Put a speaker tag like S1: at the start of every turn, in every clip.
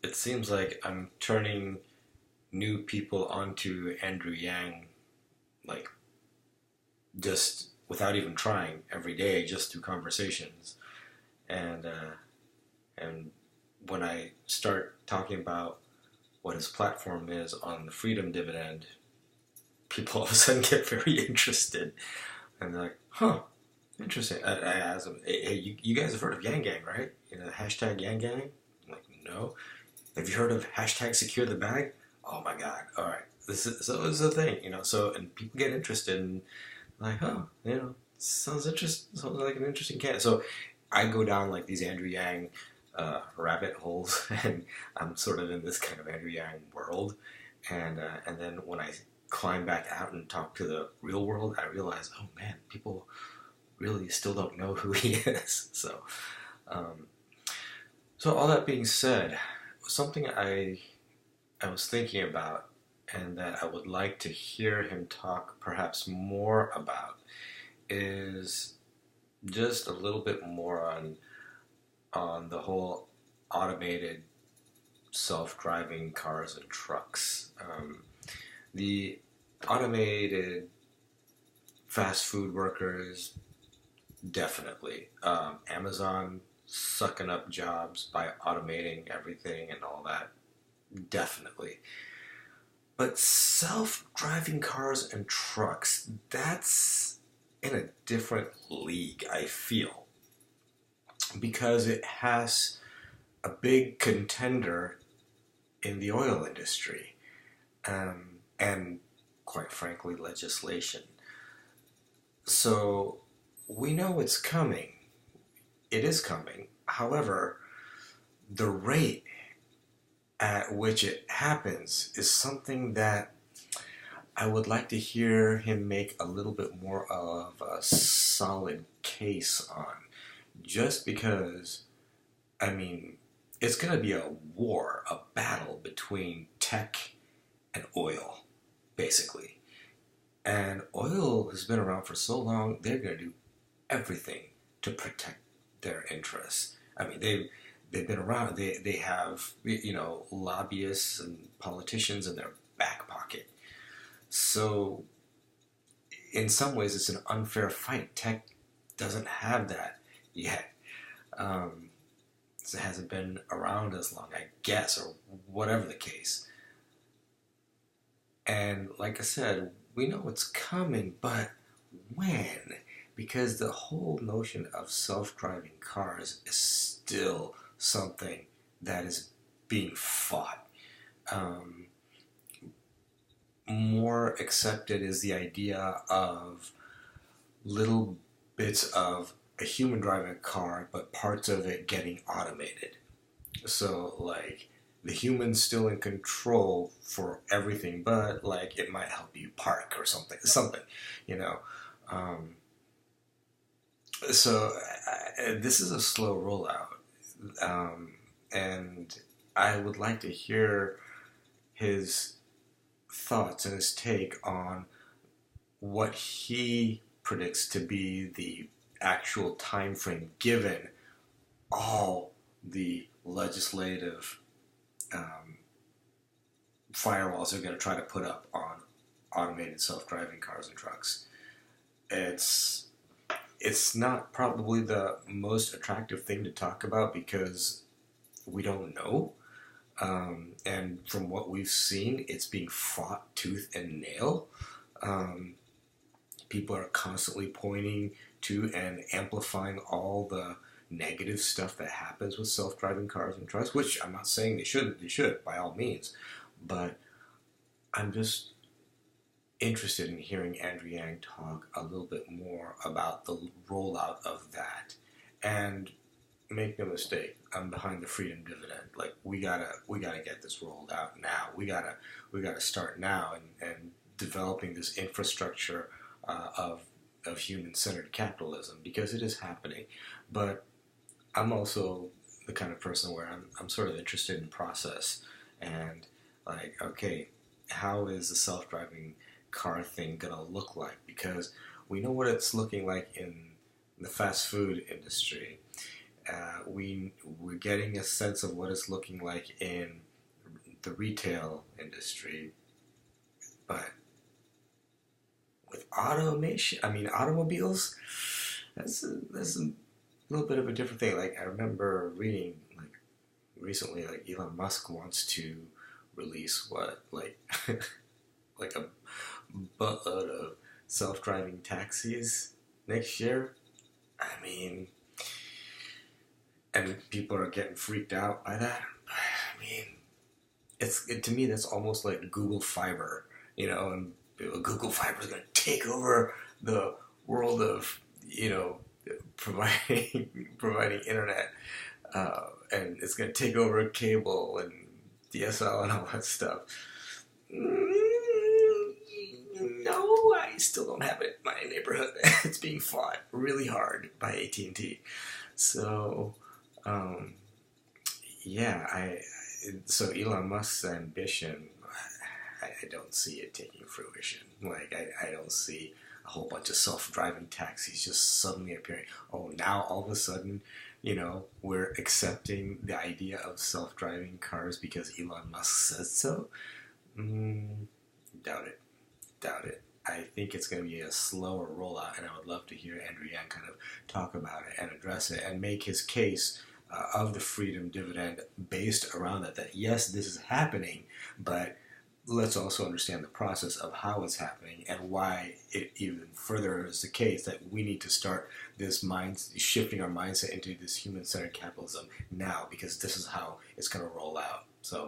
S1: it seems like I'm turning new people onto Andrew Yang, like just without even trying every day, just through conversations. And when I start talking about what his platform is on the Freedom Dividend, people all of a sudden get very interested, and they're like, "Huh, interesting." I ask them, "Hey, you guys have heard of Yang Gang, right? You know, hashtag Yang Gang." I'm like, "No." Have you heard of hashtag Secure the Bag? Oh my God! All right, this is a thing, So and people get interested and like, oh, sounds interesting. Sounds like an interesting cat. So I go down like these Andrew Yang rabbit holes, and I'm sort of in this kind of Andrew Yang world. And then when I climb back out and talk to the real world, I realize, oh man, people really still don't know who he is. Um, so all that being said, something I was thinking about, and that I would like to hear him talk perhaps more about, is just a little bit more on the whole automated self-driving cars and trucks. The automated fast food workers, definitely. Amazon sucking up jobs by automating everything and all that, definitely. But self-driving cars and trucks, that's in a different league, I feel, because it has a big contender in the oil industry, and quite frankly, legislation. So we know it's coming. It is coming. However, the rate at which it happens is something that I would like to hear him make a little bit more of a solid case on. Just because, I mean, it's going to be a war, a battle between tech and oil, basically. And oil has been around for so long, they're going to do everything to protect their interests. I mean, they've been around. They have lobbyists and politicians in their back pocket. So in some ways, it's an unfair fight. Tech doesn't have that yet. It hasn't been around as long, I guess, or whatever the case. And like I said, we know it's coming, but when? Because the whole notion of self-driving cars is still something that is being fought. Um, More accepted is the idea of little bits of a human driving a car, but parts of it getting automated. So, like, the human's still in control for everything, but, like, it might help you park or something, you know. Um, this is a slow rollout, and I would like to hear his thoughts and his take on what he predicts to be the actual time frame given all the legislative um, firewalls are going to try to put up on automated self-driving cars and trucks. It's it's not probably the most attractive thing to talk about because we don't know. And from what we've seen, it's being fought tooth and nail. Um, People are constantly pointing to and amplifying all the negative stuff that happens with self-driving cars and trucks, which I'm not saying they shouldn't. They should, by all means. But I'm just interested in hearing Andrew Yang talk a little bit more about the rollout of that. And make no mistake, I'm behind the freedom dividend. Like we gotta get this rolled out now. We gotta start now and developing this infrastructure of human centered capitalism because it is happening. But I'm also the kind of person where I'm sort of interested in process and like, okay, how is the self driving car thing gonna look like? Because we know what it's looking like in the fast food industry. We're getting a sense of what it's looking like in the retail industry, but with automation, I mean automobiles, that's a little bit of a different thing. Like I remember reading like recently, like Elon Musk wants to release what like a buttload of self-driving taxis next year. I mean, and people are getting freaked out by that. I mean, to me that's almost like Google Fiber, and Google Fiber is going to take over the world of providing providing internet, and it's going to take over cable and DSL and all that stuff. No, I still don't have it in my neighborhood. It's being fought really hard by AT&T. So, um, yeah, so Elon Musk's ambition, I don't see it taking fruition. Like, I don't see a whole bunch of self-driving taxis just suddenly appearing. Oh, now all of a sudden, we're accepting the idea of self-driving cars because Elon Musk says so. Doubt it. Doubt it. I think it's going to be a slower rollout, and I would love to hear Andrew Yang kind of talk about it and address it and make his case of the freedom dividend based around that. That yes, this is happening, but let's also understand the process of how it's happening and why it even further is the case that we need to start this shifting our mindset into this human-centered capitalism now, because this is how it's going to roll out. So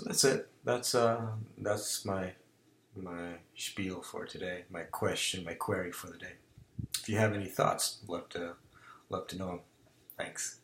S1: that's it. That's my spiel for today, my query for the day. If you have any thoughts, love to know them. Thanks.